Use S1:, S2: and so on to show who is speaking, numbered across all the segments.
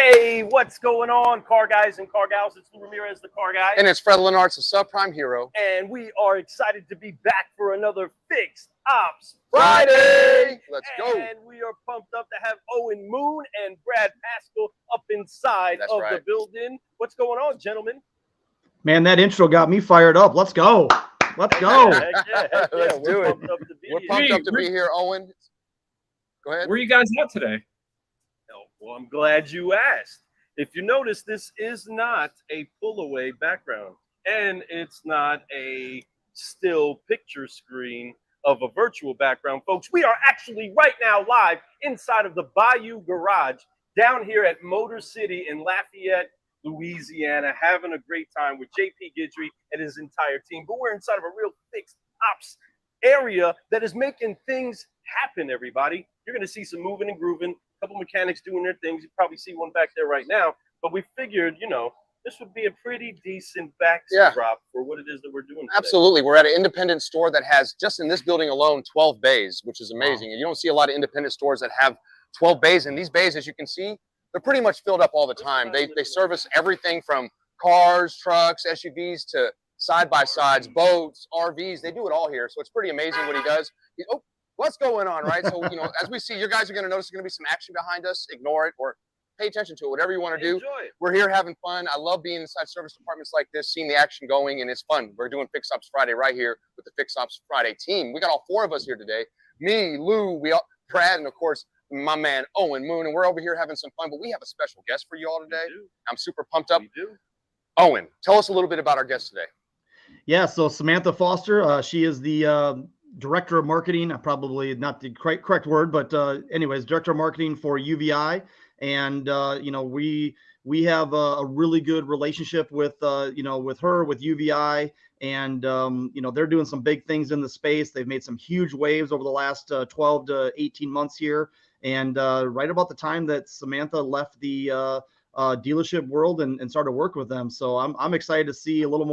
S1: Hey, what's going on, car guys and car gals? It's Lou Ramirez, the car guy.
S2: And it's Fred Lenartz, the subprime hero.
S1: And we are excited to be back for another Fixed Ops
S2: Friday. Let's go.
S1: And we are pumped up to have Owen Moon and Brad Pascal up inside the building. What's going on, gentlemen?
S3: Man, that intro got me fired up. Let's go. Let's go.
S2: Let's do it. We're pumped up to be here, Owen. Go ahead.
S4: Where are you guys at today?
S1: Well, I'm glad you asked. If you notice, this is not a pull-away background, and it's not a still picture screen of a virtual background, folks. We are actually right now live inside of the Bayou Garage down here at Motor City in Lafayette, Louisiana, having a great time with JP Guidry and his entire team. But we're inside of a real Fixed Ops area that is making things happen, everybody. You're going to see some moving and grooving. Couple mechanics doing their things. You probably see one back there right now, but we figured, this would be a pretty decent backdrop for what it is that we're doing today.
S2: Absolutely. We're at an independent store that has, just in this building alone, 12 bays, which is amazing. And you don't see a lot of independent stores that have 12 bays. And these bays, as you can see, they're pretty much filled up all the time. They service everything from cars, trucks, SUVs to side-by-sides, boats, RVs. They do it all here. So it's pretty amazing what he does. What's going on, right? So, as we see, you guys are going to notice there's going to be some action behind us. Ignore it or pay attention to it, whatever you want to do.
S1: Enjoy it.
S2: We're here having fun. I love being inside service departments like this, seeing the action going, and it's fun. We're doing Fix Ops Friday right here with the Fix Ops Friday team. We got all four of us here today. Me, Lou, Brad, and of course, my man, Owen Moon, and we're over here having some fun, but we have a special guest for you all today. I'm super pumped up.
S1: We do.
S2: Owen, tell us a little bit about our guest today.
S3: Yeah, so Samantha Foster, she is the Director of Marketing, probably not the correct word, but anyways, Director of Marketing for UVeye. And, we have a really good relationship with her, with UVeye. And, they're doing some big things in the space. They've made some huge waves over the last 12 to 18 months here. And right about the time that Samantha left the dealership world and started working with them. So I'm excited to hear a little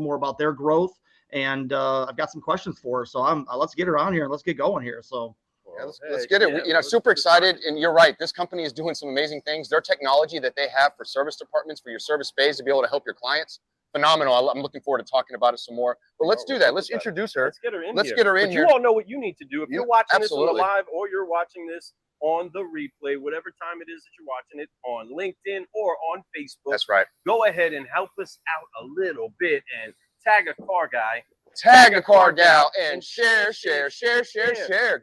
S3: more about their growth. And I've got some questions for her. So let's get her on here and let's get going here. So
S2: yeah, let's get it. Yeah, super excited. And you're right. This company is doing some amazing things. Their technology that they have for service departments, for your service bays to be able to help your clients, phenomenal. I'm looking forward to talking about it some more. But let's do that. Let's introduce her.
S1: Let's get her in
S2: Let's
S1: here.
S2: get her in
S1: but
S2: here.
S1: You all know what you need to do. If you're watching this on the
S2: Absolutely.
S1: live or you're watching this on the replay, whatever time it is that you're watching it on LinkedIn or on Facebook.
S2: That's right.
S1: Go ahead and help us out a little bit and tag a car guy.
S2: Tag a car gal and share. Get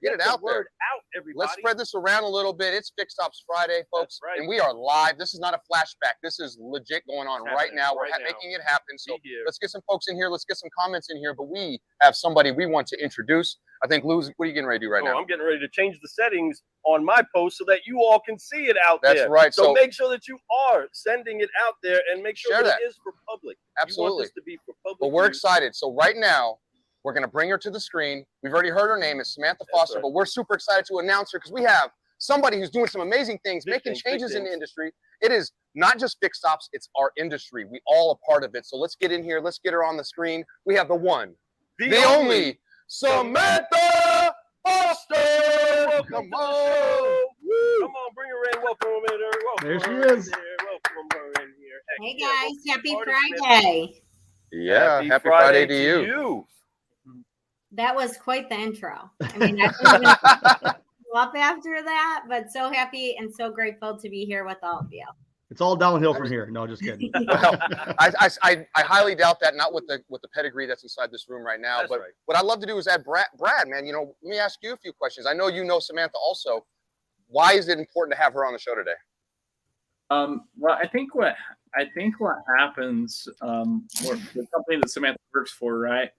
S2: it out there.
S1: Word out, everybody.
S2: Let's spread this around a little bit. It's Fixed Ops Friday, folks.
S1: That's right.
S2: And we are live. This is not a flashback. This is legit going on right now. We're making it happen. So let's get some folks in here. Let's get some comments in here. But we have somebody we want to introduce. I think, Lou, what are you getting ready to do right now?
S1: I'm getting ready to change the settings on my post so that you all can see it out there.
S2: That's right.
S1: So make sure that you are sending it out there and make sure that it is for public.
S2: Absolutely.
S1: You want this to be for public.
S2: But we're excited. So right now, we're going to bring her to the screen. We've already heard her name. It's Samantha Foster, but we're super excited to announce her because we have somebody who's doing some amazing things, making changes in the industry. It is not just Fixed Ops, it's our industry. We all are part of it. So let's get in here. Let's get her on the screen. We have the one, the only Samantha Foster. Come on.
S1: Come on, bring her in. Welcome her in.
S3: There she is.
S1: Welcome her in here.
S5: Hey guys, happy Friday.
S2: Yeah, happy Friday to you.
S5: That was quite the intro. I mean, I couldn't even up after that, but so happy and so grateful to be here with all of you.
S3: It's all downhill from here. No, just kidding.
S2: Well, I highly doubt that, not with the pedigree that's inside this room right now.
S1: That's
S2: but
S1: right.
S2: What I'd love to do is add Brad, man, let me ask you a few questions. I know you know Samantha also. Why is it important to have her on the show today?
S4: Well, I think what happens, or the company that Samantha works for, right?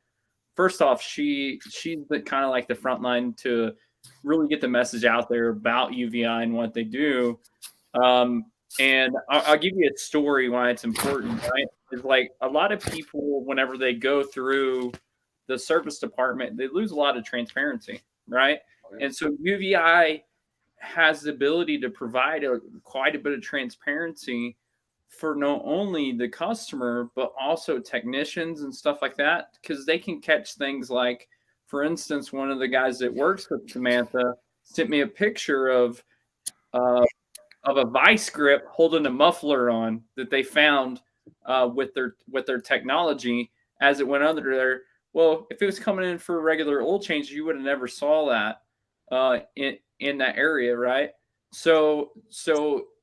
S4: First off, she's kind of like the front line to really get the message out there about UVeye and what they do. And I'll give you a story why it's important, right? It's like a lot of people, whenever they go through the service department, they lose a lot of transparency, right? And so UVeye has the ability to provide quite a bit of transparency for not only the customer, but also technicians and stuff like that, because they can catch things like, for instance, one of the guys that works with Samantha sent me a picture of of a vice grip holding a muffler on that they found with their technology as it went under there. Well, if it was coming in for a regular oil change, you would have never saw that in that area, right? So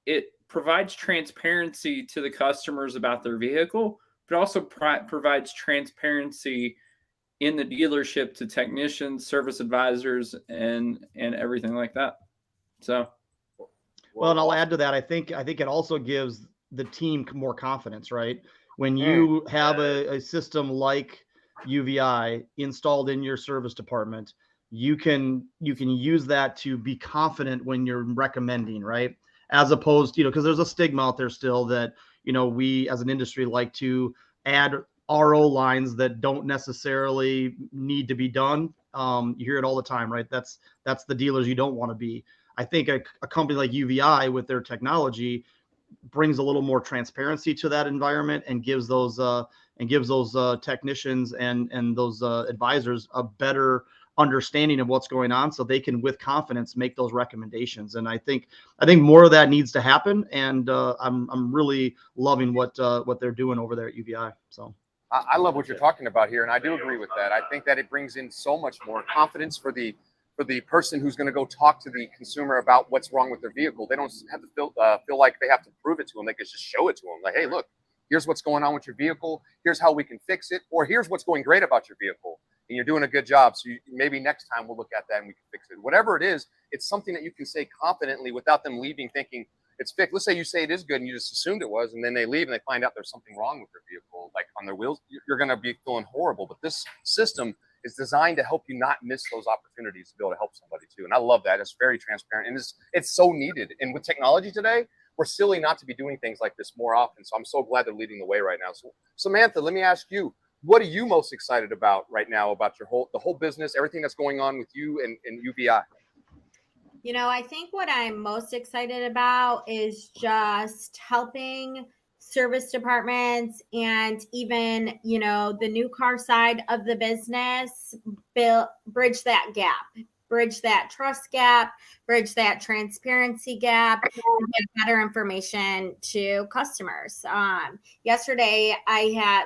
S4: it provides transparency to the customers about their vehicle, but also provides transparency in the dealership to technicians, service advisors, and everything like that. So,
S3: well, and I'll add to that. I think it also gives the team more confidence, right? When you have a system like UVeye installed in your service department, you can use that to be confident when you're recommending, right? As opposed, because there's a stigma out there still that, we as an industry like to add RO lines that don't necessarily need to be done. You hear it all the time, right? That's the dealers you don't want to be. I think a company like UVeye with their technology brings a little more transparency to that environment and gives those technicians and those advisors a better understanding of what's going on, so they can with confidence make those recommendations. And I think more of that needs to happen. And I'm really loving what they're doing over there at UVeye. So
S2: I love what you're talking about here, and I do agree with that. I think that it brings in so much more confidence for the person who's going to go talk to the consumer about what's wrong with their vehicle. They don't have to feel like they have to prove it to them. They can just show it to them. Like, hey, look, here's what's going on with your vehicle. Here's how we can fix it. Or here's what's going great about your vehicle. And you're doing a good job. So maybe next time we'll look at that and we can fix it. Whatever it is, it's something that you can say confidently without them leaving thinking it's fixed. Let's say you say it is good and you just assumed it was, and then they leave and they find out there's something wrong with their vehicle, like on their wheels. You're going to be feeling horrible. But this system is designed to help you not miss those opportunities to be able to help somebody too. And I love that. It's very transparent, and it's so needed. And with technology today, we're silly not to be doing things like this more often. So I'm so glad they're leading the way right now. So Samantha, let me ask you, what are you most excited about right now about the whole business, everything that's going on with you and UVeye?
S5: I think what I'm most excited about is just helping service departments and even, the new car side of the business bridge that gap, bridge that trust gap, bridge that transparency gap, and get better information to customers. Yesterday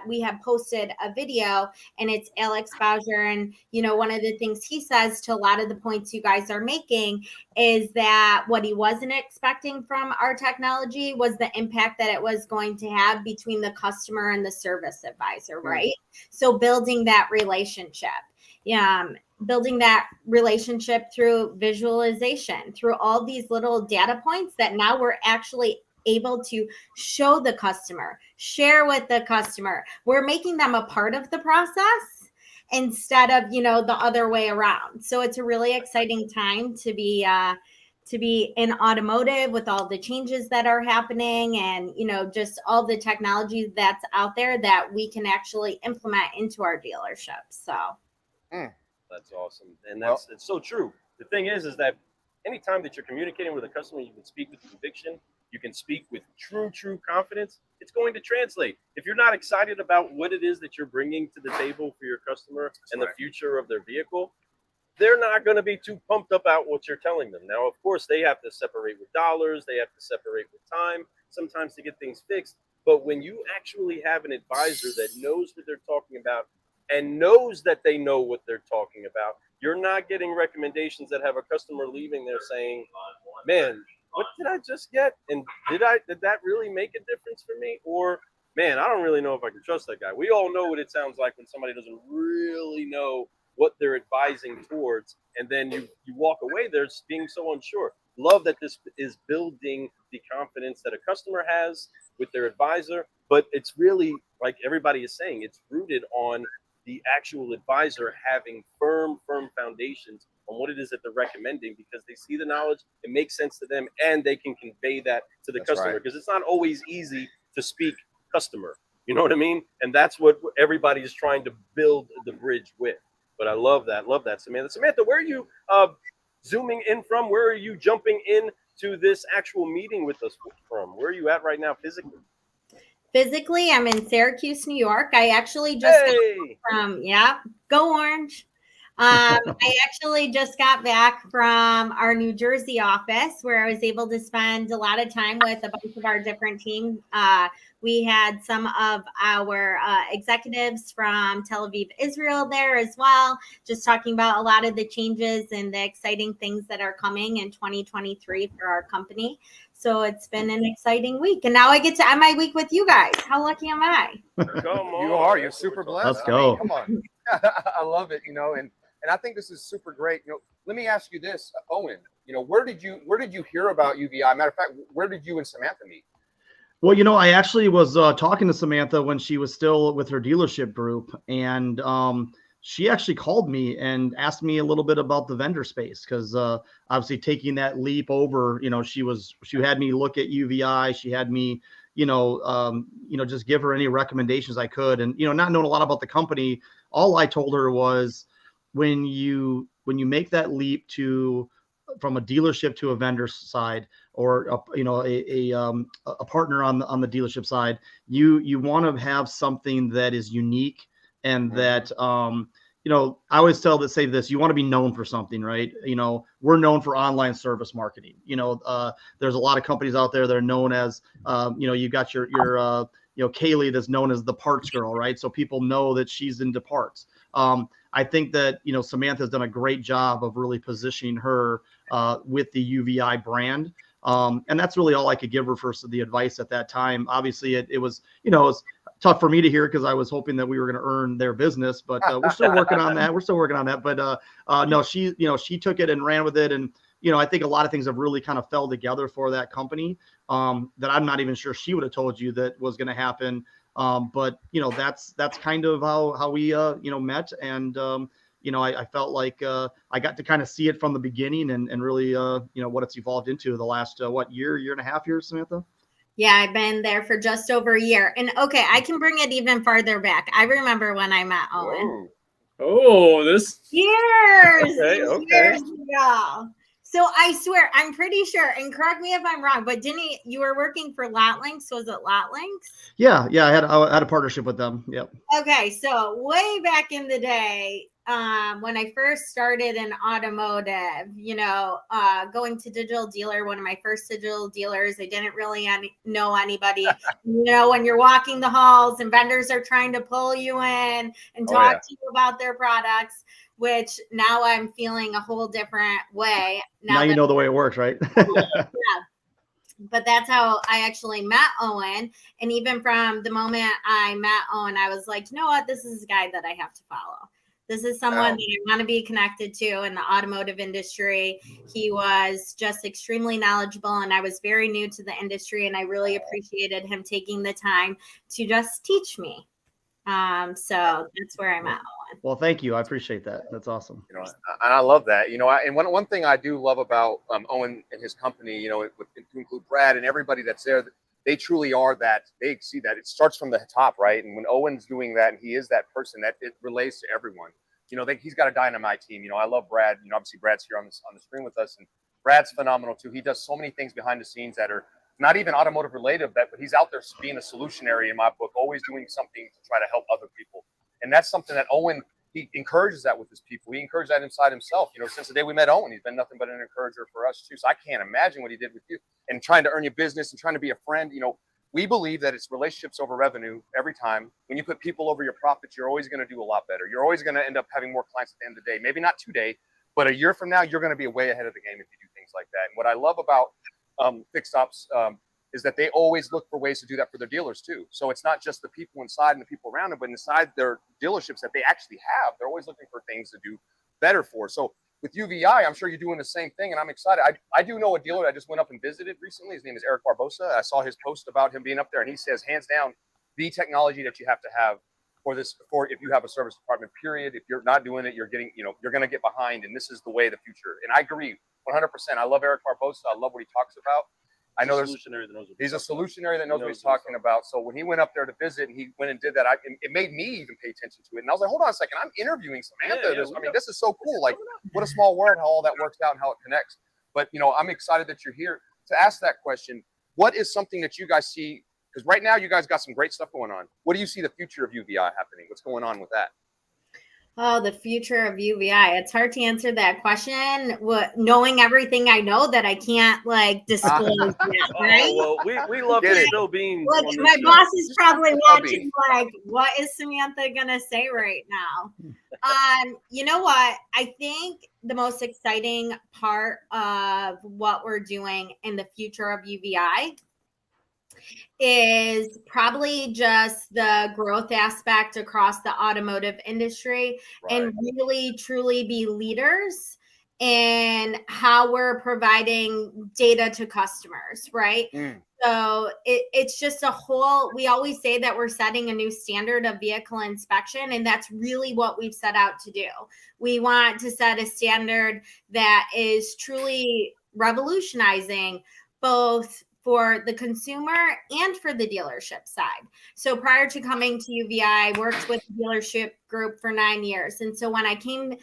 S5: we had posted a video, and it's Alex Bowser, and one of the things he says to a lot of the points you guys are making is that what he wasn't expecting from our technology was the impact that it was going to have between the customer and the service advisor, right? So building that relationship. Building that relationship through visualization, through all these little data points that now we're actually able to show the customer, share with the customer. We're making them a part of the process instead of, the other way around. So it's a really exciting time to be in automotive with all the changes that are happening and, just all the technology that's out there that we can actually implement into our dealerships. So.
S1: That's awesome. And it's so true. The thing is that anytime that you're communicating with a customer, you can speak with conviction, you can speak with true confidence. It's going to translate. If you're not excited about what it is that you're bringing to the table for your customer and the future of their vehicle, they're not going to be too pumped about what you're telling them. Now, of course, they have to separate with dollars. They have to separate with time sometimes to get things fixed. But when you actually have an advisor that knows what they're talking about and knows that they know what they're talking about, you're not getting recommendations that have a customer leaving there saying, man, what did I just get? And did that really make a difference for me? Or, man, I don't really know if I can trust that guy. We all know what it sounds like when somebody doesn't really know what they're advising towards. And then you walk away there being so unsure. Love that this is building the confidence that a customer has with their advisor. But it's really, like everybody is saying, it's rooted on the actual advisor having firm foundations on what it is that they're recommending, because they see the knowledge, it makes sense to them, and they can convey that to the customer. Because it's not always easy to speak customer. You know what I mean? And that's what everybody is trying to build the bridge with. But I love that. Love that, Samantha. Samantha, where are you zooming in from? Where are you jumping in to this actual meeting with us from? Where are you at right now physically?
S5: Physically, I'm in Syracuse, New York. I actually just got from, go Orange. I actually just got back from our New Jersey office where I was able to spend a lot of time with a bunch of our different teams. We had some of our executives from Tel Aviv, Israel there as well, just talking about a lot of the changes and the exciting things that are coming in 2023 for our company. So it's been an exciting week. And now I get to end my week with you guys. How lucky am I?
S1: Come on.
S2: You are. You're super blessed.
S3: Let's go.
S2: Come on. I love it. And I think this is super great. Let me ask you this, Owen. Where did you hear about UVeye? Matter of fact, where did you and Samantha meet?
S3: Well, I actually was talking to Samantha when she was still with her dealership group, and she actually called me and asked me a little bit about the vendor space because obviously taking that leap over, she had me look at UVeye. She had me, just give her any recommendations I could, and not knowing a lot about the company, all I told her was when you make that leap from a dealership to a vendor side, or a partner on the dealership side, you want to have something that is unique and that I always say this: you want to be known for something, right? We're known for online service marketing. There's a lot of companies out there that are known as you got your Kaylee that's known as the parts girl, right? So people know that she's into parts. I think that Samantha's done a great job of really positioning her with the UVeye brand. And that's really all I could give her for the advice at that time. Obviously, it was tough for me to hear because I was hoping that we were going to earn their business, but we're still working on that. But no, she took it and ran with it, and I think a lot of things have really kind of fell together for that company that I'm not even sure she would have told you that was going to happen. But that's kind of how we met, and I felt like I got to kind of see it from the beginning and really what it's evolved into the last year and a half years, Samantha.
S5: Yeah, I've been there for just over a year. And okay, I can bring it even farther back. I remember when I met Owen.
S4: Oh, this
S5: years
S1: Okay.
S5: years ago. So I swear, I'm pretty sure, and correct me if I'm wrong, but you were working for LotLinks? Was it LotLinks?
S3: Yeah, I had a partnership with them. Yep.
S5: Okay, so way back in the day, when I first started in automotive, going to digital dealer, one of my first digital dealers, I didn't really know anybody. When you're walking the halls and vendors are trying to pull you in and talk to you about their products, which now I'm feeling a whole different way.
S3: Now you know the way it works, right?
S5: Yeah. But that's how I actually met Owen. And even from the moment I met Owen, I was like, you know what? This is a guy that I have to follow. This is someone that I want to be connected to in the automotive industry. He was just extremely knowledgeable, and I was very new to the industry, and I really appreciated him taking the time to just teach me. So that's where I'm at, Owen.
S3: Well, thank you. I appreciate that. That's awesome.
S2: And I love that. And one thing I do love about Owen and his company, to include Brad and everybody that's there, they truly are that. They see that it starts from the top, right? And when Owen's doing that, and he is that person that it relates to everyone. He's got a dynamite team. I love Brad. Obviously Brad's here on the screen with us, and Brad's phenomenal too. He does so many things behind the scenes that are not even automotive related, but he's out there being a solutionary in my book, always doing something to try to help other people. And that's something that Owen, he encourages that with his people. He encourages that inside himself. Since the day we met Owen, he's been nothing but an encourager for us too. So I can't imagine what he did with you and trying to earn your business and trying to be a friend. We believe that it's relationships over revenue every time. When you put people over your profits, you're always going to do a lot better. You're always going to end up having more clients at the end of the day. Maybe not today, but a year from now, you're going to be way ahead of the game if you do things like that. And what I love about Fixed Ops is that they always look for ways to do that for their dealers too. So it's not just the people inside and the people around them, but inside their dealerships that they actually have, they're always looking for things to do better for. So with UVeye, I'm sure you're doing the same thing, and I'm excited. I do know a dealer I just went up and visited recently. His name is Eric Barbosa. I saw his post about him being up there, and he says, hands down, the technology that you have to have for if you have a service department, period. If you're not doing it, you're going to get behind, and this is the way of the future. And I agree 100%. I love Eric Barbosa. I love what he talks about. I know he's a solutionary that knows what he's talking about. So when he went up there to visit and he went and did that, it made me even pay attention to it. And I was like, hold on a second, I'm interviewing Samantha. This is so cool. Like, what a small world, how all that works out and how it connects. But, I'm excited that you're here to ask that question. What is something that you guys see? Because right now you guys got some great stuff going on. What do you see the future of UVeye happening? What's going on with that?
S5: Oh, the future of UVeye. It's hard to answer that question. Knowing everything I know that I can't like disclose yet, right?
S1: Oh, well, we love
S2: Get
S1: to
S2: it.
S1: spill beans
S5: Look,
S1: on this
S5: my
S1: show.
S5: boss is probably
S2: Puppy.
S5: watching like, what is Samantha gonna say right now? You know what? I think the most exciting part of what we're doing in the future of UVeye is probably just the growth aspect across the automotive industry
S1: Right.
S5: and really truly be leaders in how we're providing data to customers, right? So it's just a whole, we always say that we're setting a new standard of vehicle inspection, and that's really what we've set out to do. We want to set a standard that is truly revolutionizing both for the consumer and for the dealership side. So prior to coming to UVeye, I worked with the dealership group for 9 years. And so when I came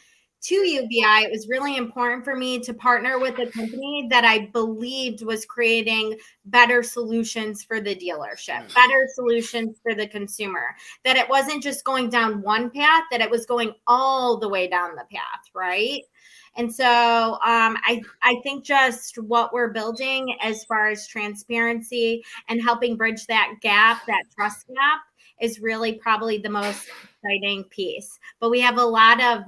S5: to UVeye, it was really important for me to partner with a company that I believed was creating better solutions for the dealership, better solutions for the consumer, that it wasn't just going down one path, that it was going all the way down the path, right? And so I think just what we're building as far as transparency and helping bridge that gap, that trust gap, is really probably the most exciting piece. But we have a lot of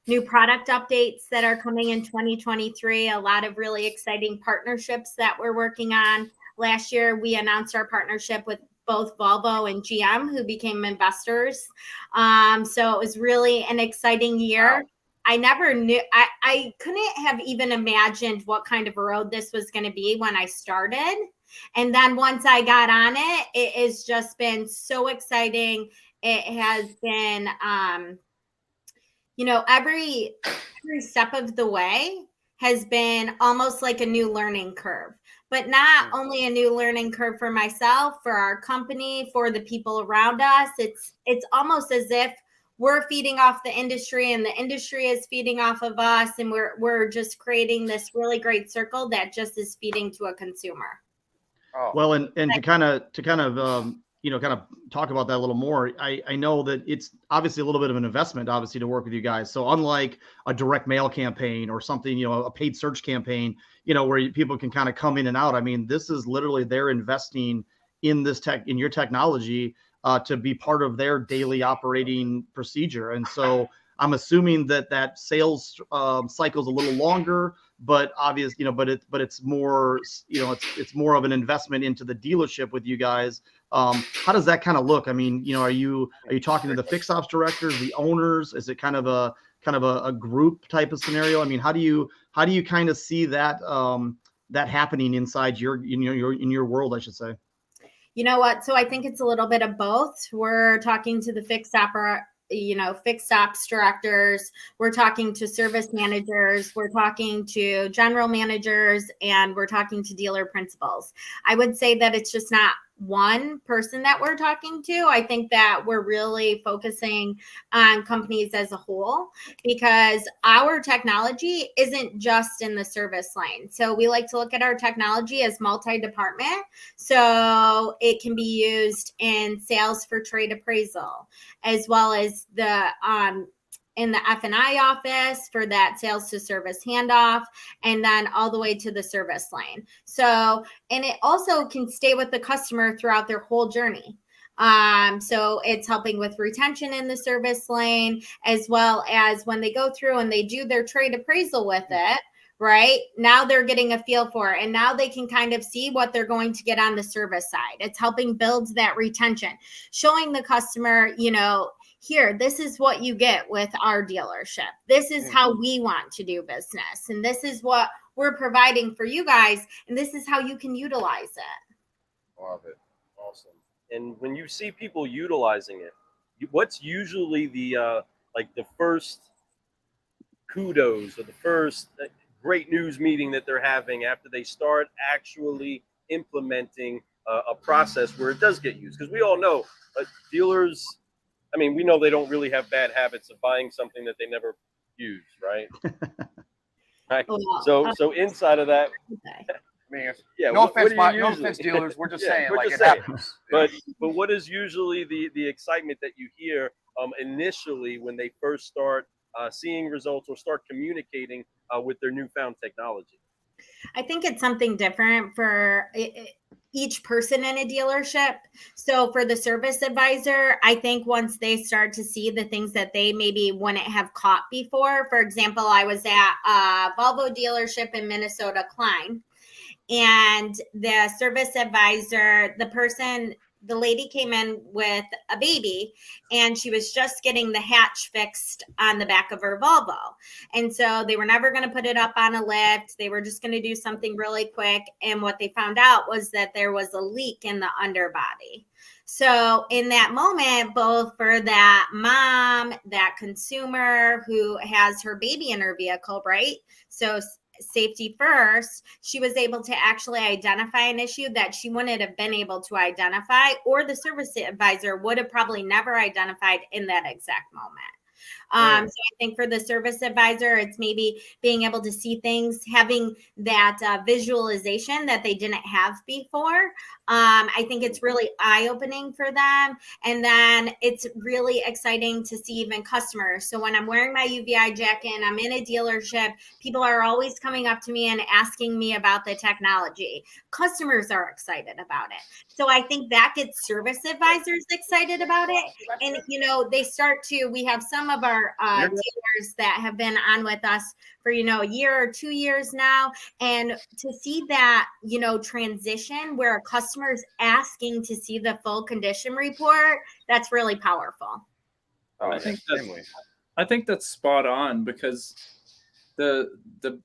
S5: new product updates that are coming in 2023. A lot of really exciting partnerships that we're working on. Last year, we announced our partnership with both Volvo and GM, who became investors. So it was really an exciting year. Wow. I never knew, I couldn't have even imagined what kind of a road this was going to be when I started. And then once I got on it, it has just been so exciting. It has been, every step of the way has been almost like a new learning curve. But not only a new learning curve for myself, for our company, for the people around us. It's almost as if we're feeding off the industry and the industry is feeding off of us, and we're just creating this really great circle that just is feeding to a consumer.
S3: Oh. Well, and to kind of talk about that a little more, I know that it's obviously a little bit of an investment, obviously, to work with you guys. So unlike a direct mail campaign or something, a paid search campaign, where people can kind of come in and out. I mean, this is literally they're investing in this in your technology to be part of their daily operating procedure. And so I'm assuming that sales cycle is a little longer, but obviously, but it's more, it's more of an investment into the dealership with you guys. How does that kind of look? I mean, are you talking to the fixed ops directors, the owners? Is it kind of a group type of scenario? I mean, how do you kind of see that that happening inside in your world, I should say?
S5: You know what? So I think it's a little bit of both. We're talking to the fixed ops directors. We're talking to service managers. We're talking to general managers, and we're talking to dealer principals. I would say that it's just not one person that we're talking to. I think that we're really focusing on companies as a whole, because our technology isn't just in the service lane. So we like to look at our technology as multi-department. So it can be used in sales for trade appraisal, as well as the in the F&I office for that sales to service handoff, and then all the way to the service lane. So, and it also can stay with the customer throughout their whole journey. So it's helping with retention in the service lane, as well as when they go through and they do their trade appraisal with it, right? Now they're getting a feel for it, and now they can kind of see what they're going to get on the service side. It's helping build that retention, showing the customer, here, this is what you get with our dealership. This is how we want to do business. And this is what we're providing for you guys. And this is how you can utilize it.
S1: Love it. Awesome. And when you see people utilizing it, what's usually the first kudos or the first great news meeting that they're having after they start actually implementing a process where it does get used? Because we all know dealers, I mean, we know they don't really have bad habits of buying something that they never use, right? Right.
S5: Well,
S1: So inside of that, I
S2: mean,
S1: Yeah.
S2: no
S1: what
S2: offense,
S1: do you
S2: no
S1: usually-
S2: offense, dealers. We're just
S1: Yeah,
S2: saying,
S1: we're
S2: like,
S1: just
S2: it
S1: saying.
S2: happens.
S1: But what is usually the excitement that you hear initially when they first start seeing results or start communicating with their newfound technology?
S5: I think it's something different for each person in a dealership. So for the service advisor, I think once they start to see the things that they maybe wouldn't have caught before. For example, I was at a Volvo dealership in Minnesota, Klein, and the service advisor, the lady came in with a baby, and she was just getting the hatch fixed on the back of her Volvo. And so they were never going to put it up on a lift. They were just going to do something really quick. And what they found out was that there was a leak in the underbody. So in that moment, both for that mom, that consumer who has her baby in her vehicle, right? So safety first, she was able to actually identify an issue that she wouldn't have been able to identify, or the service advisor would have probably never identified in that exact moment. So I think for the service advisor, it's maybe being able to see things, having that visualization that they didn't have before. I think it's really eye-opening for them. And then it's really exciting to see even customers. So when I'm wearing my UVeye jacket and I'm in a dealership, people are always coming up to me and asking me about the technology. Customers are excited about it. So I think that gets service advisors excited about it. And, we have some of our dealers that have been on with us for, a year or 2 years now. And to see that, transition where a customer is asking to see the full condition report, that's really powerful.
S2: Oh,
S4: I think that's spot on, because the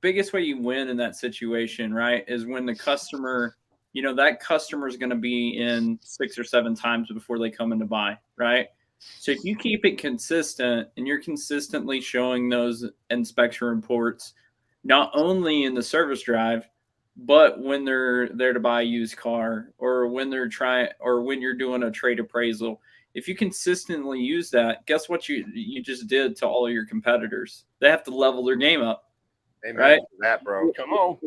S4: biggest way you win in that situation, right, is when the customer, that customer is going to be in 6 or 7 times before they come in to buy, right? So if you keep it consistent and you're consistently showing those inspection reports, not only in the service drive, but when they're there to buy a used car, or when when you're doing a trade appraisal, if you consistently use that, guess what you just did to all of your competitors? They have to level their game up.
S2: Amen
S4: right?
S2: to that, bro. Come on.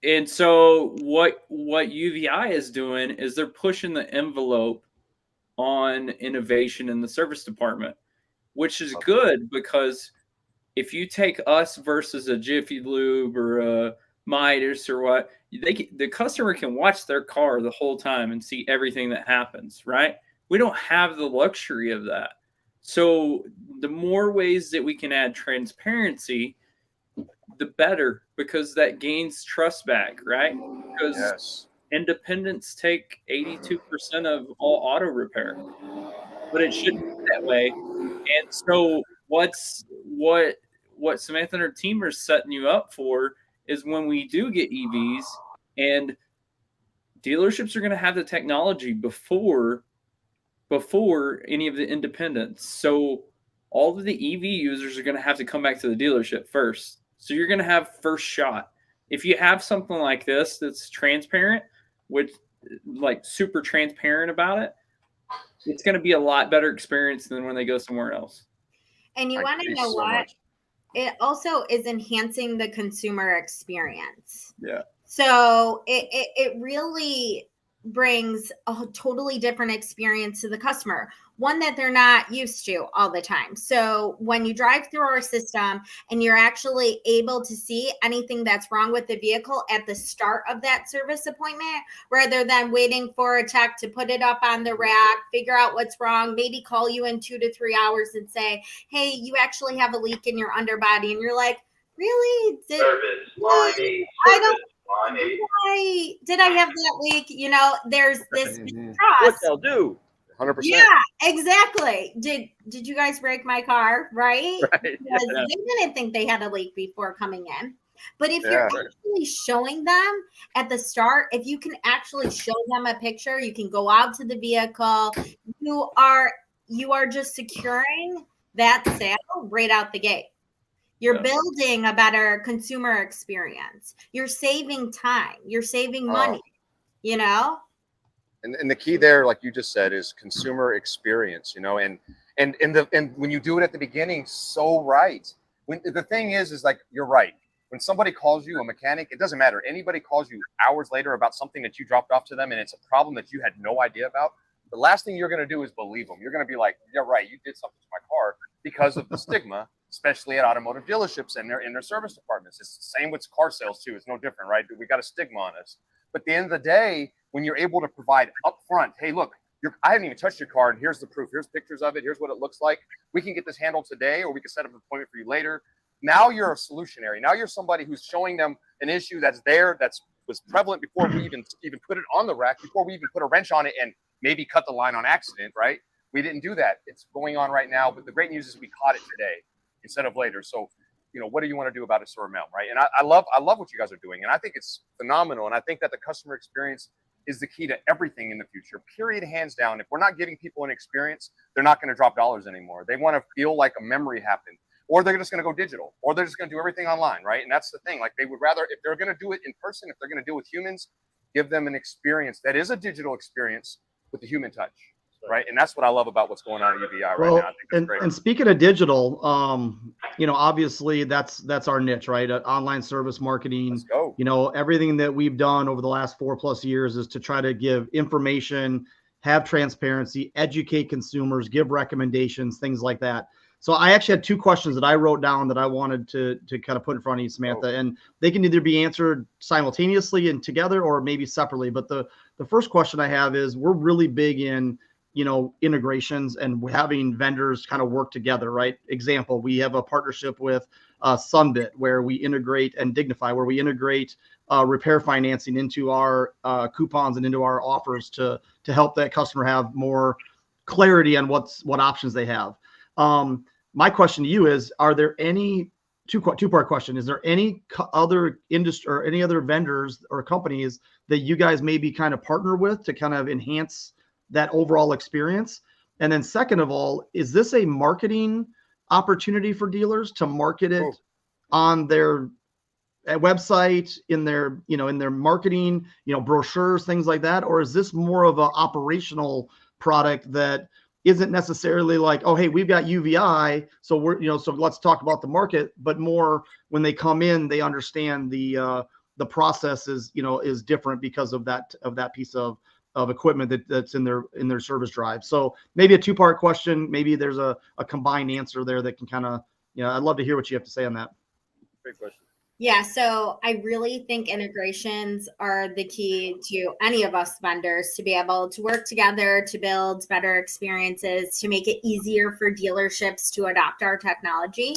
S4: And so what UVeye is doing is they're pushing the envelope on innovation in the service department, which is good, because if you take us versus a Jiffy Lube or a Midas or what, the customer can watch their car the whole time and see everything that happens, right? We don't have the luxury of that. So the more ways that we can add transparency, the better, because that gains trust back, right? Because independents take 82% of all auto repair, but it shouldn't be that way. And so what Samantha and her team are setting you up for is when we do get EVs, and dealerships are going to have the technology before any of the independents. So all of the EV users are going to have to come back to the dealership first. So you're going to have first shot. If you have something like this that's transparent, super transparent about it, it's going to be a lot better experience than when they go somewhere else.
S5: And you want to know what? It also is enhancing the consumer experience.
S4: Yeah.
S5: So it really brings a totally different experience to the customer, one that they're not used to all the time. So when you drive through our system and you're actually able to see anything that's wrong with the vehicle at the start of that service appointment, rather than waiting for a tech to put it up on the rack, figure out what's wrong, maybe call you in 2 to 3 hours and say, hey, you actually have a leak in your underbody. And you're like, really? Did I have that leak? There's this trust.
S1: What they'll do.
S2: 100%.
S5: Yeah, exactly. Did you guys break my car? Right?
S1: Right.
S5: Because they didn't think they had a leak before coming in. But if you're actually showing them at the start, if you can actually show them a picture, you can go out to the vehicle. You are just securing that sale right out the gate. You're building a better consumer experience. You're saving time. You're saving money,
S2: And the key there, like you just said, is consumer experience, and when you do it at the beginning, so right. When the thing is like, you're right. When somebody calls you, a mechanic, it doesn't matter. Anybody calls you hours later about something that you dropped off to them and it's a problem that you had no idea about, the last thing you're going to do is believe them. You're going to be like, yeah, right, you did something to my car, because of the stigma, especially at automotive dealerships and in their service departments. It's the same with car sales too. It's no different, right? We got a stigma on us. But at the end of the day, when you're able to provide upfront, hey, look, I haven't even touched your car, and here's the proof. Here's pictures of it. Here's what it looks like. We can get this handled today, or we can set up an appointment for you later. Now you're a solutionary. Now you're somebody who's showing them an issue that's there, was prevalent before we even put it on the rack, before we even put a wrench on it and maybe cut the line on accident, right? We didn't do that. It's going on right now. But the great news is we caught it today instead of later. So, what do you want to do about it, Sir Mel, right? And I love what you guys are doing. And I think it's phenomenal. And I think that the customer experience is the key to everything in the future, period, hands down. If we're not giving people an experience, they're not going to drop dollars anymore. They want to feel like a memory happened, or they're just going to go digital, or they're just going to do everything online, right? And that's the thing. Like, they would rather, if they're going to do it in person, if they're going to deal with humans, give them an experience that is a digital experience with the human touch, right? And that's what I love about what's going on at UVeye right now. I think it's great.
S3: And speaking of digital, obviously that's our niche, right? Online service marketing.
S2: Let's go.
S3: Everything that we've done over the last 4+ years is to try to give information, have transparency, educate consumers, give recommendations, things like that. So I actually had 2 questions that I wrote down that I wanted to kind of put in front of you, Samantha, and they can either be answered simultaneously and together, or maybe separately. But the first question I have is, we're really big in integrations and having vendors kind of work together, right? Example, we have a partnership with Sunbit where we integrate, and Dignify where we integrate repair financing into our coupons and into our offers to help that customer have more clarity on what options they have. My question to you is, are there any two-part question? Is there any other industry or any other vendors or companies that you guys maybe kind of partner with to kind of enhance that overall experience? And then second of all, is this a marketing opportunity for dealers to market it on their website, in their marketing, brochures, things like that? Or is this more of an operational product that isn't necessarily like, oh, hey, we've got UVeye, so we're, so let's talk about the market, but more when they come in, they understand the process is different because of that piece of equipment that's in their service drive. So maybe a 2-part question, maybe there's a combined answer there that can kind of, I'd love to hear what you have to say on that.
S1: Great question.
S5: Yeah, so I really think integrations are the key to any of us vendors to be able to work together to build better experiences, to make it easier for dealerships to adopt our technology.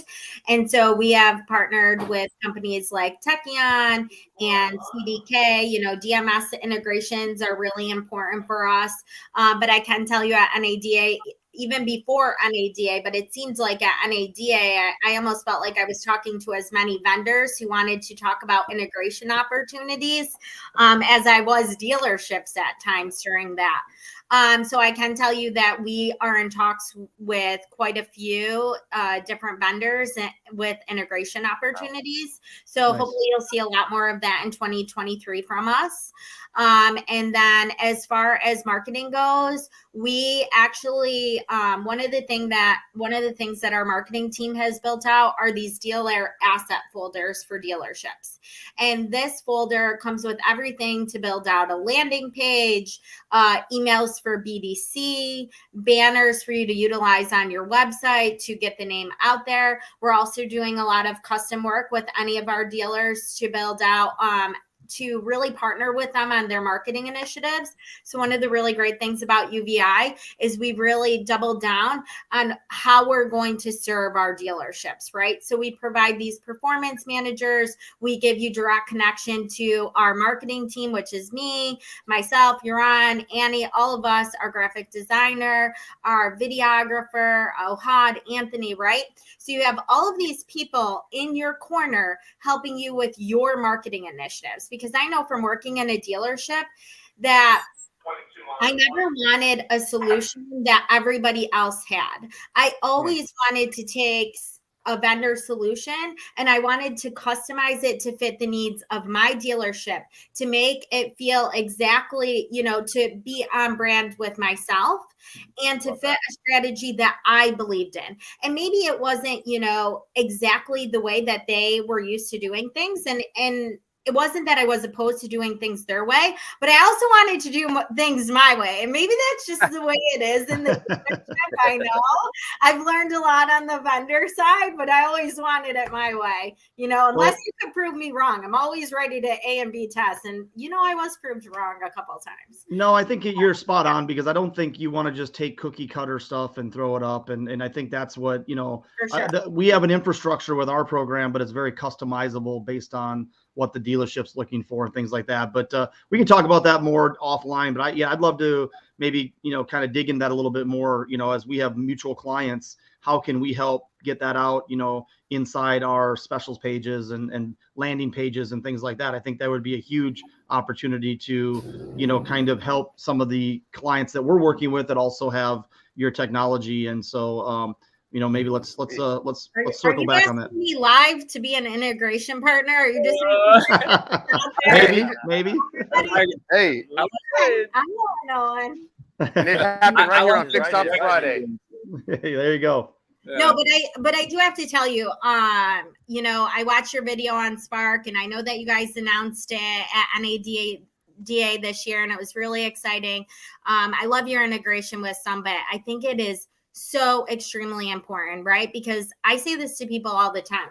S5: And so we have partnered with companies like Techion and CDK. DMS integrations are really important for us. But I can tell you at NADA, even before NADA, but it seems like at NADA, I almost felt like I was talking to as many vendors who wanted to talk about integration opportunities as I was dealerships at times during that. So I can tell you that we are in talks with quite a few different vendors with integration opportunities. So
S3: Nice.
S5: hopefully you'll see a lot more of that in 2023 from us. And then as far as marketing goes, we actually one of the things that our marketing team has built out are these dealer asset folders for dealerships. And this folder comes with everything to build out a landing page, emails for BDC, banners for you to utilize on your website to get the name out there. We're also doing a lot of custom work with any of our dealers to build out to really partner with them on their marketing initiatives. So one of the really great things about UVeye is we've really doubled down on how we're going to serve our dealerships, right? So we provide these performance managers. We give you direct connection to our marketing team, which is me, myself, Yaron, Annie, all of us, our graphic designer, our videographer, Ohad, Anthony, right? So you have all of these people in your corner helping you with your marketing initiatives. Because I know from working in a dealership that I never wanted a solution that everybody else had. I always wanted to take a vendor solution, and I wanted to customize it to fit the needs of my dealership, to make it feel exactly, to be on brand with myself, and to fit a strategy that I believed in. And maybe it wasn't, exactly the way that they were used to doing things. And it wasn't that I was opposed to doing things their way, but I also wanted to do things my way. And maybe that's just the way it is in the dealership. I know I've learned a lot on the vendor side, but I always wanted it my way, unless you could prove me wrong. I'm always ready to A and B test. And, I was proved wrong a couple of times.
S3: No, I think you're spot on, because I don't think you want to just take cookie cutter stuff and throw it up. And I think that's what,
S5: For sure.
S3: we have an infrastructure with our program, but it's very customizable based on what the dealership's looking for and things like that. But we can talk about that more offline. But I'd love to maybe, kind of dig in that a little bit more, as we have mutual clients, how can we help get that out, inside our specials pages and landing pages and things like that. I think that would be a huge opportunity to, kind of help some of the clients that we're working with that also have your technology. And so, maybe let's circle back on that.
S5: Me live to be an integration partner? Or you just
S3: maybe.
S2: Hey,
S5: I'm going on.
S2: and it happened right here on Fixed Ops Friday.
S3: Hey, there you go.
S5: No, but I do have to tell you, I watched your video on Spark, and I know that you guys announced it at NADA this year, and it was really exciting. I love your integration with Summit. I think it is so extremely important, right? Because I say this to people all the time.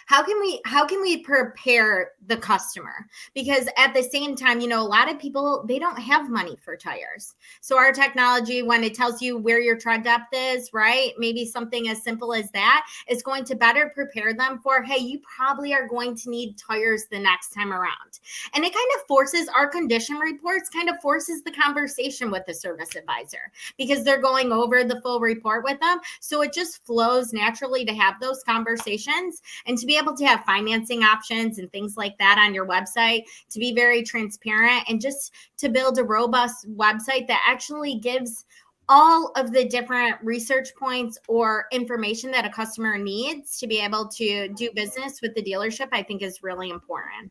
S5: How can we prepare the customer? Because at the same time, a lot of people, they don't have money for tires. So our technology, when it tells you where your tread depth is, right? Maybe something as simple as that is going to better prepare them for, hey, you probably are going to need tires the next time around. And it kind of forces our condition reports, forces the conversation with the service advisor, because they're going over the full report with them. So it just flows naturally to have those conversations, and to be able to have financing options and things like that on your website, to be very transparent, and just to build a robust website that actually gives all of the different research points or information that a customer needs to be able to do business with the dealership, I think is really important.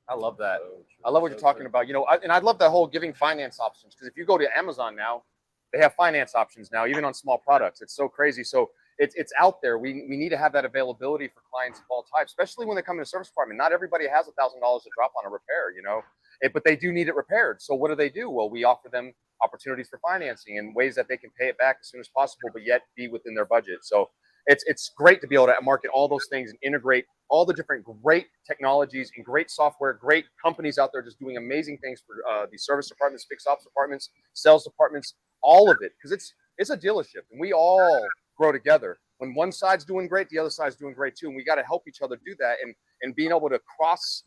S2: I love that. I love what you're talking about. And I love that whole giving finance options, because if you go to Amazon now, they have finance options now, even on small products. It's so crazy. So it's out there. We need to have that availability for clients of all types, especially when they come to the service department. Not everybody has $1,000 to drop on a repair, but they do need it repaired. So what do? Well, we offer them opportunities for financing and ways that they can pay it back as soon as possible, but yet be within their budget. So it's great to be able to market all those things and integrate all the different great technologies and great software, great companies out there just doing amazing things for the service departments, fixed ops departments, sales departments, all of it, because it's a dealership, and we all grow together. When one side's doing great, the other side's doing great too, and we got to help each other do that, and being able to cross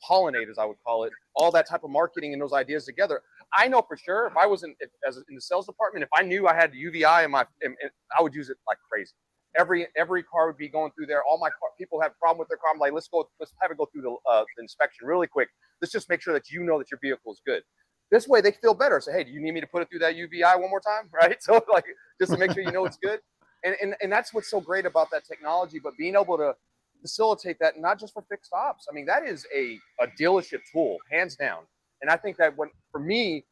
S2: pollinate, as I would call it, all that type of marketing and those ideas together. I know for sure if I was in the sales department, if I knew I had UVeye I would use it like crazy. Every car would be going through there. All my people have a problem with their car. I'm like, let's have it go through the inspection really quick. Let's just make sure that that your vehicle is good. This way they feel better. Say, hey, do you need me to put it through that UVeye one more time? Right? So just to make sure it's good. And that's what's so great about that technology, but being able to facilitate that, not just for fixed ops. I mean, that is a dealership tool, hands down. And I think that for me,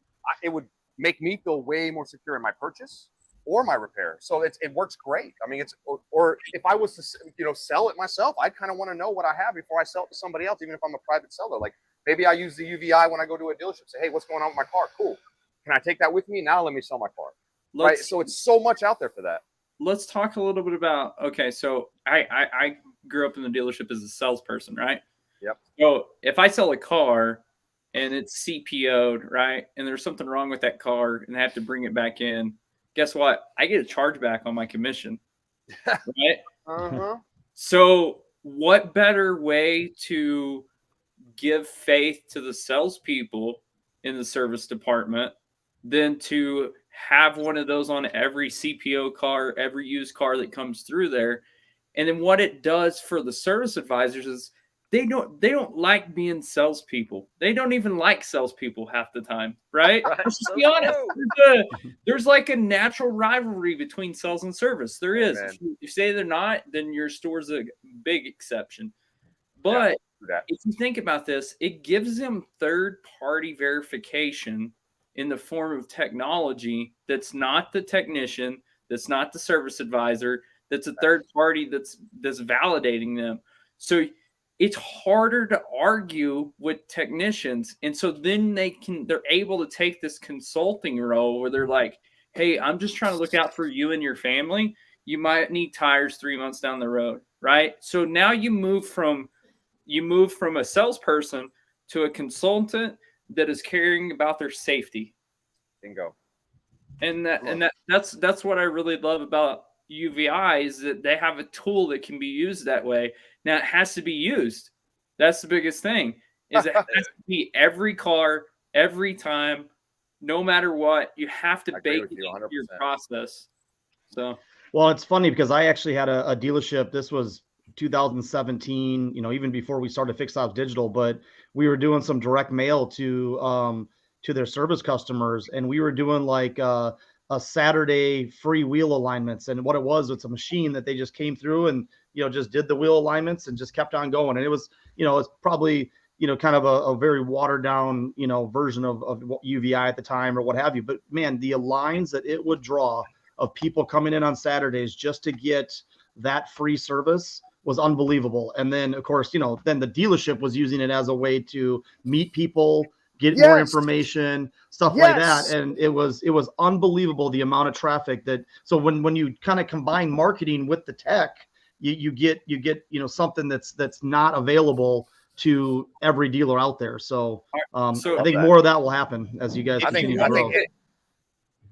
S2: it would make me feel way more secure in my purchase or my repair. So it works great. I mean, or if I was to, sell it myself, I kind of want to know what I have before I sell it to somebody else, even if I'm a private seller. Like maybe I use the UVeye when I go to a dealership, say, hey, what's going on with my car? Cool. Can I take that with me? Now let me sell my car. Right. So it's so much out there for that.
S4: Let's talk a little bit about, okay, so I grew up in the dealership as a salesperson, right?
S2: Yep.
S4: So if I sell a car and it's CPO'd, right, and there's something wrong with that car and I have to bring it back in, guess what? I get a chargeback on my commission, right?
S2: Uh-huh.
S4: So what better way to give faith to the salespeople in the service department than to have one of those on every CPO car, every used car that comes through there. And then what it does for the service advisors is they don't like being salespeople. They don't even like salespeople half the time, right?
S1: Right,
S4: Let's just
S1: so
S4: be honest.
S1: true.
S4: There's like a natural rivalry between sales and service. There is.
S2: Man.
S4: If you say they're not, then your store's a big exception.
S2: Yeah,
S4: But
S2: do that.
S4: if you think about this, it gives them third-party verification in the form of technology that's not the technician, that's not the service advisor, that's a third party that's validating them. So it's harder to argue with technicians. And so then they're able to take this consulting role where they're like, hey, I'm just trying to look out for you and your family. You might need tires 3 months down the road, right? So now you move from a salesperson to a consultant that is caring about their safety.
S2: Bingo.
S4: And that's what I really love about UVeye is that they have a tool that can be used that way. Now it has to be used. That's the biggest thing. Is it has to be every car, every time, no matter what. You have to bake it into your process. So
S3: Well, it's funny because I actually had a dealership. This was 2017, even before we started Fixed Ops Digital, but we were doing some direct mail to their service customers, and we were doing like a Saturday free wheel alignments. And what it was, it's a machine that they just came through and just did the wheel alignments and just kept on going. And it was it's probably kind of a very watered down version of UVeye at the time or what have you. But man, the lines that it would draw of people coming in on Saturdays just to get that free service was unbelievable. And then of course, then the dealership was using it as a way to meet people, get more information, stuff like that. And it was unbelievable the amount of traffic that, so when you kind of combine marketing with the tech, you get something that's not available to every dealer out there. So I think more of that will happen as you guys continue to grow.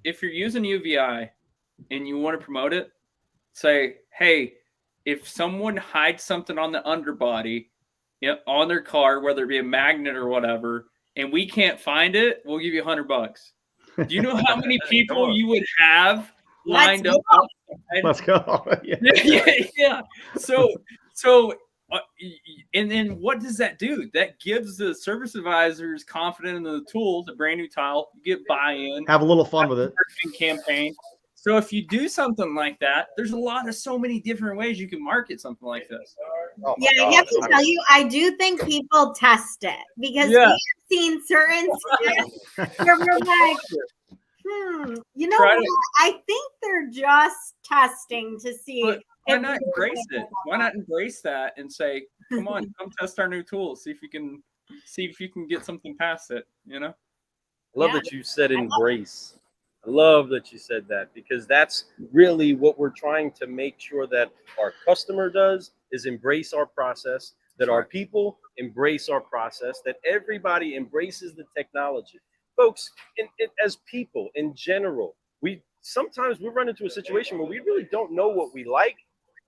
S4: If you're using UVeye and you want to promote it, say, hey, if someone hides something on the underbody on their car, whether it be a magnet or whatever, and we can't find it, we'll give you $100. Do you know how many people you would have lined up outside?
S3: Let's go.
S4: Yeah. So and then what does that do? That gives the service advisors confidence in the tools, a brand new tile, you get buy-in,
S3: have a little fun with it.
S4: Campaign. So if you do something like that, there's so many different ways you can market something like this.
S5: I have to tell you, I do think people test it because we've seen certain where we're like, I think they're just testing to see.
S4: But why not embrace it? Why not embrace that and say, come on, come test our new tools, see if you can get something past it, I
S1: love that you said embrace. I love that you said that, because that's really what we're trying to make sure that our customer does is embrace our process, that our people embrace our process, that everybody embraces the technology. Folks, as people in general, sometimes we run into a situation where we really don't know what we like.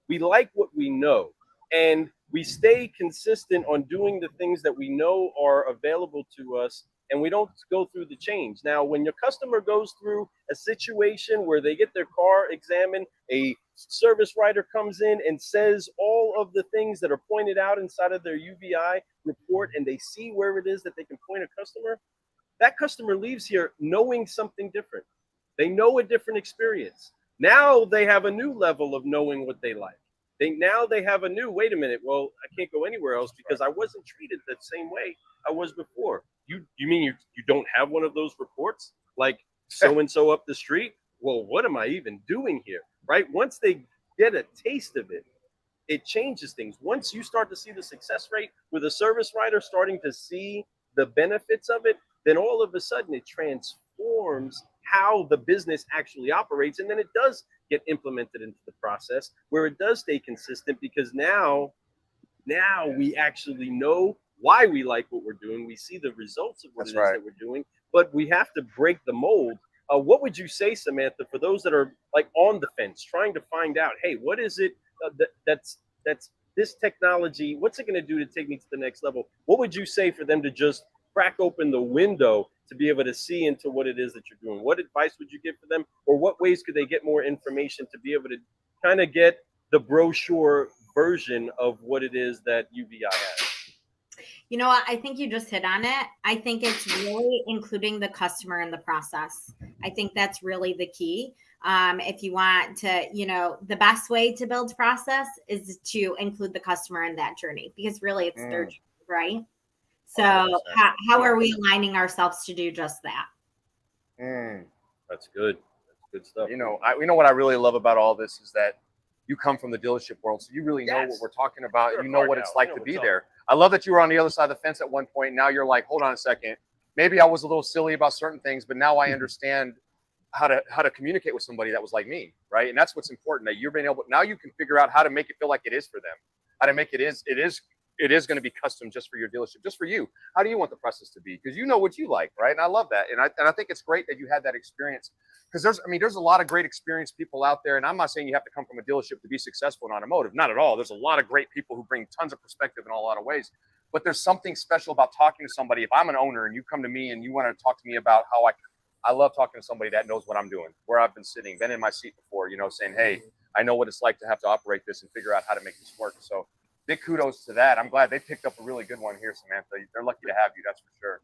S1: We like what we know, and we stay consistent on doing the things that we know are available to us, and we don't go through the change. Now, when your customer goes through a situation where they get their car examined, a service writer comes in and says all of the things that are pointed out inside of their UVeye report, and they see where it is that they can point a customer, that customer leaves here knowing something different. They know a different experience. Now they have a new level of knowing what they like. Now they have a new, wait a minute, well, I can't go anywhere else because I wasn't treated the same way I was before. You mean you don't have one of those reports? Like so-and-so up the street? Well, what am I even doing here, right? Once they get a taste of it, it changes things. Once you start to see the success rate with a service writer starting to see the benefits of it, then all of a sudden it transforms how the business actually operates. And then it does get implemented into the process where it does stay consistent, because now we actually know why we like what we're doing. We see the results of what it is that we're doing, but we have to break the mold. What would you say, Samantha, for those that are like on the fence, trying to find out, hey, what is it that's this technology? What's it going to do to take me to the next level? What would you say for them to just crack open the window to be able to see into what it is that you're doing? What advice would you give for them, or what ways could they get more information to be able to kind of get the brochure version of what it is that UVeye has?
S5: You know what? I think you just hit on it. I think it's really including the customer in the process. I think that's really the key. If you want to, the best way to build process is to include the customer in that journey, because really it's their journey, right? So
S2: 100%.
S5: how are we aligning ourselves to do just that?
S1: That's good. That's good stuff.
S2: You know what I really love about all this is that you come from the dealership world, so you really know what we're talking about. You know what it's like to be there. I love that you were on the other side of the fence at one point. Now you're like, hold on a second. Maybe I was a little silly about certain things, but now I understand how to communicate with somebody that was like me, right? And that's what's important, that you're being able. Now you can figure out how to make it feel like it is for them, how to make it is going to be custom just for your dealership, just for you. How do you want the process to be? Because you know what you like, right? And I love that, and I think it's great that you had that experience. Because there's a lot of great experienced people out there, and I'm not saying you have to come from a dealership to be successful in automotive. Not at all. There's a lot of great people who bring tons of perspective in a lot of ways. But there's something special about talking to somebody. If I'm an owner and you come to me and you want to talk to me about how I love talking to somebody that knows what I'm doing, where I've been sitting, been in my seat before, saying, hey, I know what it's like to have to operate this and figure out how to make this work. So big kudos to that. I'm glad they picked up a really good one here, Samantha. They're lucky to have you, that's for sure.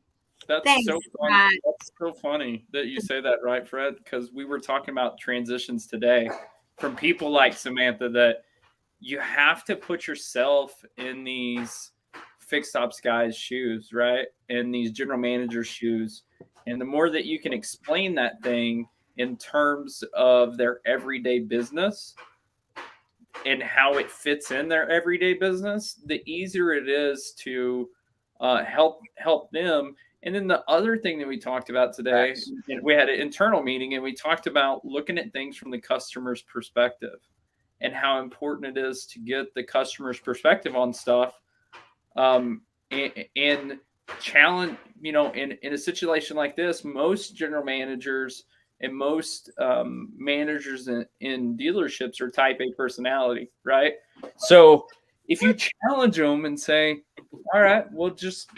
S4: That's
S5: Thanks,
S4: so funny. That's so funny that you say that, right, Fred? Because we were talking about transitions today from people like Samantha, that you have to put yourself in these fixed ops guys' shoes, right? And these general managers' shoes. And the more that you can explain that thing in terms of their everyday business and how it fits in their everyday business, the easier it is to help them. And then the other thing that we talked about today, and we had an internal meeting, and we talked about looking at things from the customer's perspective and how important it is to get the customer's perspective on stuff. And challenge, in a situation like this, most general managers and most managers in dealerships are type A personality, right? So if you challenge them and say, all right, we'll just,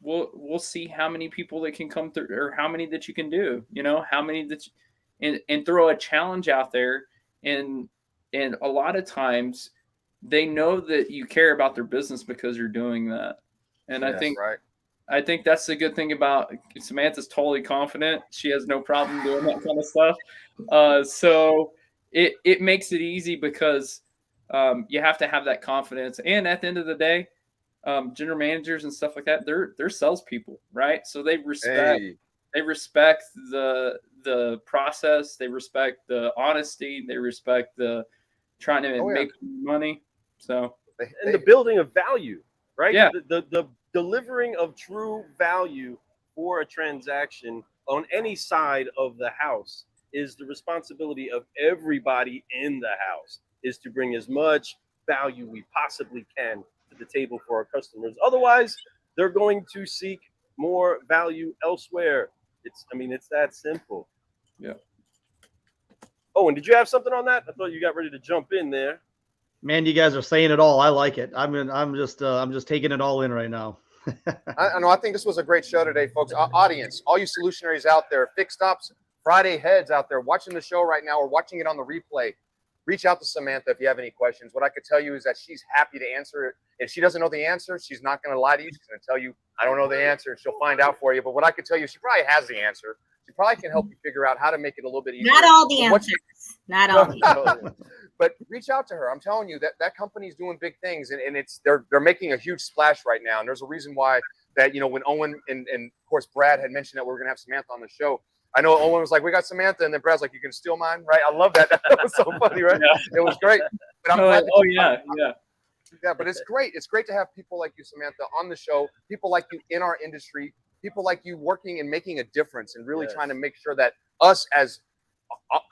S4: we'll see how many people that can come through, or how many that you can do, how many that and throw a challenge out there. And a lot of times they know that you care about their business because you're doing that. And I think that's the good thing about Samantha's totally confident. She has no problem doing that kind of stuff. So it makes it easy because you have to have that confidence. And at the end of the day, general managers and stuff like that, they're salespeople, right? So they respect the process, they respect the honesty, they respect the trying to make money. So
S1: and the building of value, right?
S4: Yeah.
S1: The delivering of true value for a transaction on any side of the house is the responsibility of everybody in the house, is to bring as much value we possibly can to the table for our customers. Otherwise, they're going to seek more value elsewhere. It's that simple.
S4: Yeah.
S1: Oh, and did you have something on that? I thought you got ready to jump in there.
S3: Man, you guys are saying it all. I like it. I'm just taking it all in right now.
S2: I know. I think this was a great show today, folks. Audience, all you solutionaries out there, fixed ops, Friday heads out there watching the show right now or watching it on the replay, reach out to Samantha if you have any questions. What I could tell you is that she's happy to answer it. If she doesn't know the answer, she's not going to lie to you. She's going to tell you, I don't know the answer, and she'll find out for you. But what I could tell you, she probably has the answer. She probably can help you figure out how to make it a little bit easier.
S5: Not all the answers. Not all the answers.
S2: But reach out to her. I'm telling you that company's doing big things, and they're making a huge splash right now. And there's a reason why that, when Owen and of course Brad had mentioned that we were going to have Samantha on the show. I know Owen was like, we got Samantha, and then Brad's like, you can steal mine, right? I love that. That was so funny, right? Yeah. It was great. But I'm glad yeah, but it's great. It's great to have people like you, Samantha, on the show, people like you in our industry, people like you working and making a difference and really trying to make sure that us as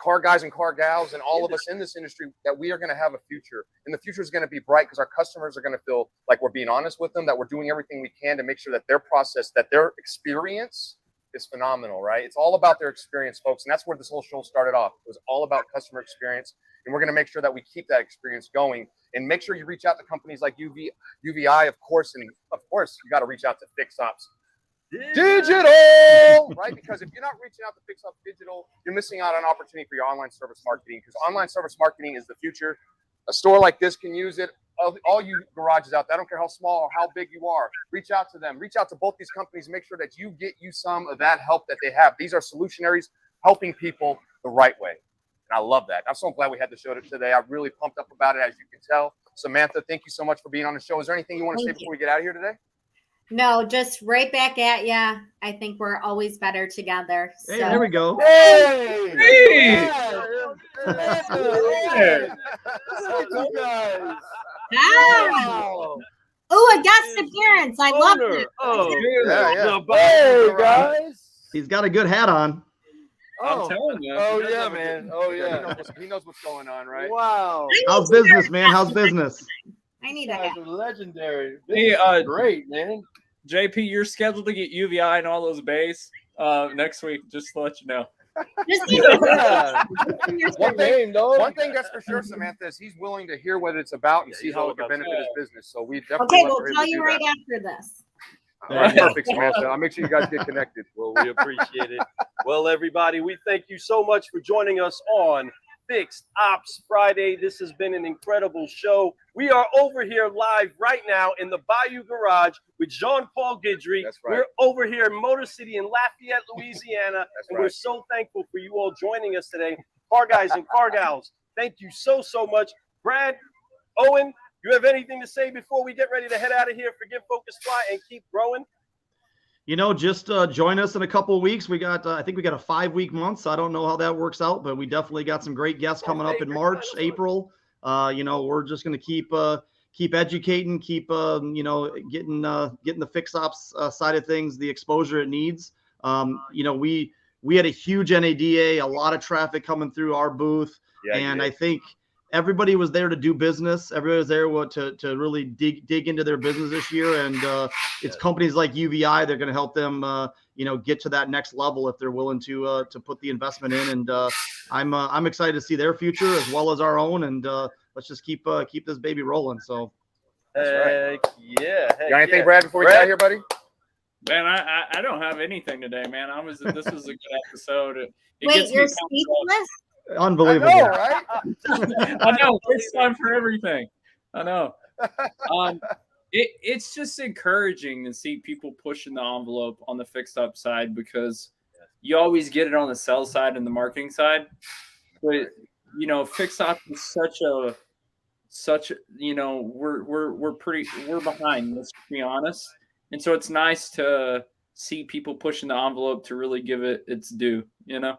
S2: car guys and car gals and all of us in this industry, that we are going to have a future, and the future is going to be bright because our customers are going to feel like we're being honest with them, that we're doing everything we can to make sure that their process, that their experience is phenomenal, right? It's all about their experience, folks. And that's where this whole show started off. It was all about customer experience. And we're going to make sure that we keep that experience going, and make sure you reach out to companies like UVeye, of course. And of course, you got to reach out to Fix Ops Digital, right? Because if you're not reaching out to Fix Ops Digital, you're missing out on an opportunity for your online service marketing, because online service marketing is the future. A store like this can use it. all you garages out there, I don't care how small or how big you are, reach out to them. Reach out to both these companies. Make sure that you get you some of that help that they have. These are Solutionaries helping people the right way. And I love that. I'm so glad we had the show today. I'm really pumped up about it, as you can tell. Samantha, thank you so much for being on the show. Is there anything you want to say before we get out of here today?
S5: No, just right back at ya. I think we're always better together. So.
S3: Hey, there we go.
S6: Hey!
S4: Hey!
S6: Wow.
S5: Oh, a guest appearance. I love it.
S1: Oh,
S2: Yeah.
S6: Hey, guys.
S3: He's got a good hat on.
S4: I'm telling you.
S6: Oh, yeah, man. Oh,
S2: He
S6: yeah.
S2: knows what's going on, right?
S6: Wow.
S3: How's business, man? How's business?
S5: I need
S6: You
S5: a
S6: guys
S5: hat.
S6: are legendary.
S4: Hey,
S6: This is great, man.
S4: JP, you're scheduled to get UVeye and all those bays next week, just to let you know.
S5: Just
S6: Yeah.
S2: One
S6: Name, dog.
S2: One thing that's for sure, Samantha, is he's willing to hear what it's about and
S1: Yeah,
S2: see
S1: he's
S2: how
S1: all
S2: it can
S1: about
S2: benefit his business. So we definitely
S5: Okay,
S2: want
S5: we'll
S2: for him
S5: tell
S2: to
S5: you
S2: do
S5: right
S2: that.
S5: after this.
S2: All right, perfect, Samantha. I'll make sure you guys get connected.
S1: Well, we appreciate it. Well, everybody, we thank you so much for joining us on Fixed Ops Friday. This has been an incredible show. We are over here live right now in the Bayou Garage with Jean-Paul Guidry.
S2: That's right.
S1: We're over here in Motor City in Lafayette, Louisiana, and
S2: right.
S1: we're so thankful for you all joining us today. Car guys and car gals, thank you so much. Brad, Owen, you have anything to say before we get ready to head out of here? Forgive, focus, fly, and keep growing.
S3: You know, just join us in a couple of weeks. We got, I think we got a 5-week month, so I don't know how that works out, but we definitely got some great guests coming up in March, April. You know, we're just going to keep educating, you know, getting the fixed ops side of things, the exposure it needs. You know, we had a huge NADA, a lot of traffic coming through our booth, and I think everybody was there to do business. Everybody was there to really dig into their business this year. And it's companies like UVeye, they're going to help them, you know, get to that next level if they're willing to put the investment in. And I'm excited to see their future as well as our own. And let's just keep this baby rolling. So.
S2: That's right.
S1: Heck yeah.
S2: You got anything, Brad, before we get out of here, buddy?
S4: Man, I don't have anything today, man. This was a good episode. It
S5: Wait,
S4: gets me
S5: you're
S4: pumped up.
S5: speechless?
S3: Unbelievable.
S2: I know, right?
S4: I know. It's time for everything. I know. It's just encouraging to see people pushing the envelope on the fixed up side, because you always get it on the sales side and the marketing side. But you know, fixed up is such you know, we're behind, let's be honest. And so it's nice to see people pushing the envelope to really give it its due, you know.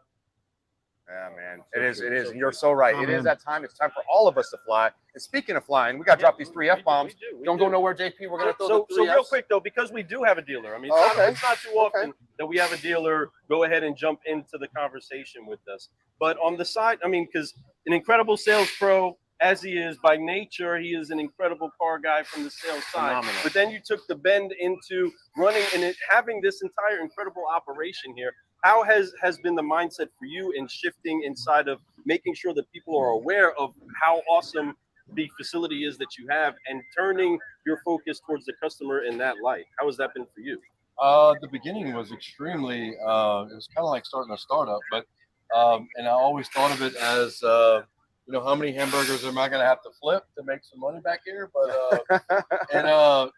S2: Yeah, man. It is. And you're so right.
S3: Oh,
S2: It
S3: man.
S2: is that time. It's time for all of us to fly. And speaking of flying, we got to drop these 3 F-bombs.
S1: We
S2: Don't
S1: do.
S2: go nowhere, JP. We're going to throw
S1: So
S2: the 3
S1: real
S2: Fs.
S1: quick, though, because we do have a dealer. I mean,
S2: Oh, okay.
S1: it's not too often that we have a dealer go ahead and jump into the conversation with us. But on the side, I mean, because an incredible sales pro, as he is by nature, he is an incredible car guy from the sales side.
S2: Phenomenal.
S1: But then you took the bend into running and having this entire incredible operation here. How has been the mindset for you in shifting inside of making sure that people are aware of how awesome the facility is that you have and turning your focus towards the customer in that light? How has that been for you?
S6: The beginning was extremely, it was kind of like starting a startup, but, and I always thought of it as, you know, how many hamburgers am I going to have to flip to make some money back here? But,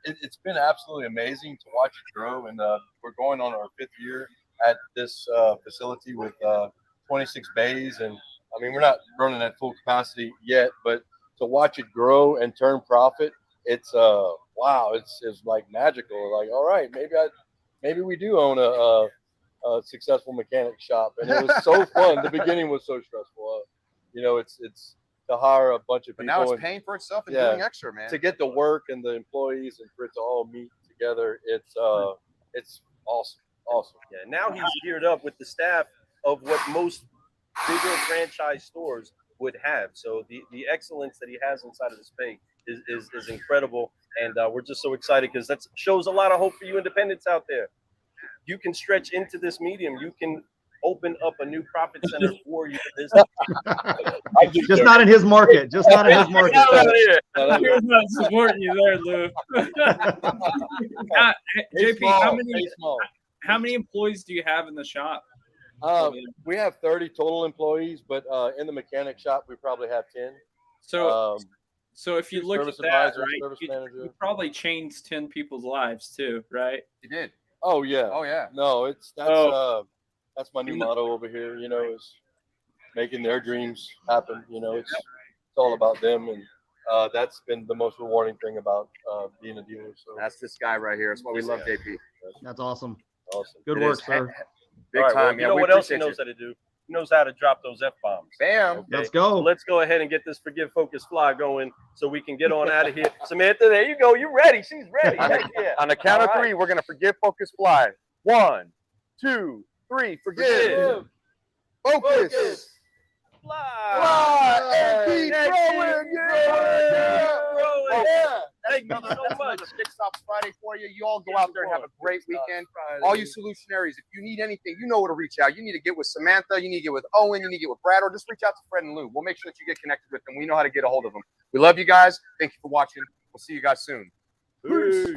S6: it's been absolutely amazing to watch it grow. And we're going on our 5th year at this facility with 26 bays. And I mean, we're not running at full capacity yet, but to watch it grow and turn profit, it's wow, it's like magical. Like, all right, maybe we do own a successful mechanic shop. And it was so fun. The beginning was so stressful. You know, it's to hire a bunch of
S2: But
S6: people.
S2: now it's
S6: and
S2: paying for itself and
S6: Yeah.
S2: doing extra, man.
S6: to get the work and the employees and for it to all meet together. It's awesome. Awesome.
S1: Yeah, now he's geared up with the staff of what most bigger franchise stores would have. So the excellence that he has inside of the space is incredible. And we're just so excited because that shows a lot of hope for you independents out there. You can stretch into this medium. You can open up a new profit center for your business.
S3: Just not in his market. Just not in his market.
S4: Here's not supporting you there, Lou. JP, how many employees do you have in the shop?
S6: We have 30 total employees, but in the mechanic shop, we probably have 10.
S4: So So if you
S6: Chief
S4: look at
S6: service
S4: that,
S6: advisor,
S4: right,
S6: service manager.
S4: you probably changed 10 people's lives too, right?
S2: You did.
S6: Oh yeah.
S2: Oh yeah.
S6: No, that's my new
S4: You-
S6: motto over here. You know, is making their dreams happen. You know, it's all about them, and that's been the most rewarding thing about being a dealer. So
S2: That's this guy right here. That's why we love
S6: Yeah.
S2: JP.
S3: That's awesome.
S6: awesome.
S3: Good
S2: It
S3: work,
S2: is
S3: sir.
S2: Big
S1: All right, well,
S2: time.
S1: you
S2: Yeah,
S1: know
S2: we
S1: what else he
S2: appreciate
S1: knows
S2: you.
S1: how to do? He knows how to drop those F-bombs.
S2: Bam.
S1: Okay.
S3: Let's go.
S1: So let's go ahead and get this Forgive, Focus, Fly going so we can get on out of here. Samantha, there you go. You ready? She's ready. Heck yeah.
S2: On the count of
S1: All right.
S2: three, we're gonna forgive, focus, fly. 1, 2, 3. Forgive. Focus.
S1: Fly.
S2: And keep growing. Yeah.
S1: Growing.
S2: Yeah.
S1: Thank you
S2: That's
S1: so much.
S2: another Stick Stop Friday for you. You all go out there and have a great weekend. All you solutionaries, if you need anything, you know where to reach out. You need to get with Samantha, you need to get with Owen, you need to get with Brad, or just reach out to Fred and Lou. We'll make sure that you get connected with them. We know how to get a hold of them. We love you guys. Thank you for watching. We'll see you guys soon.
S1: Peace.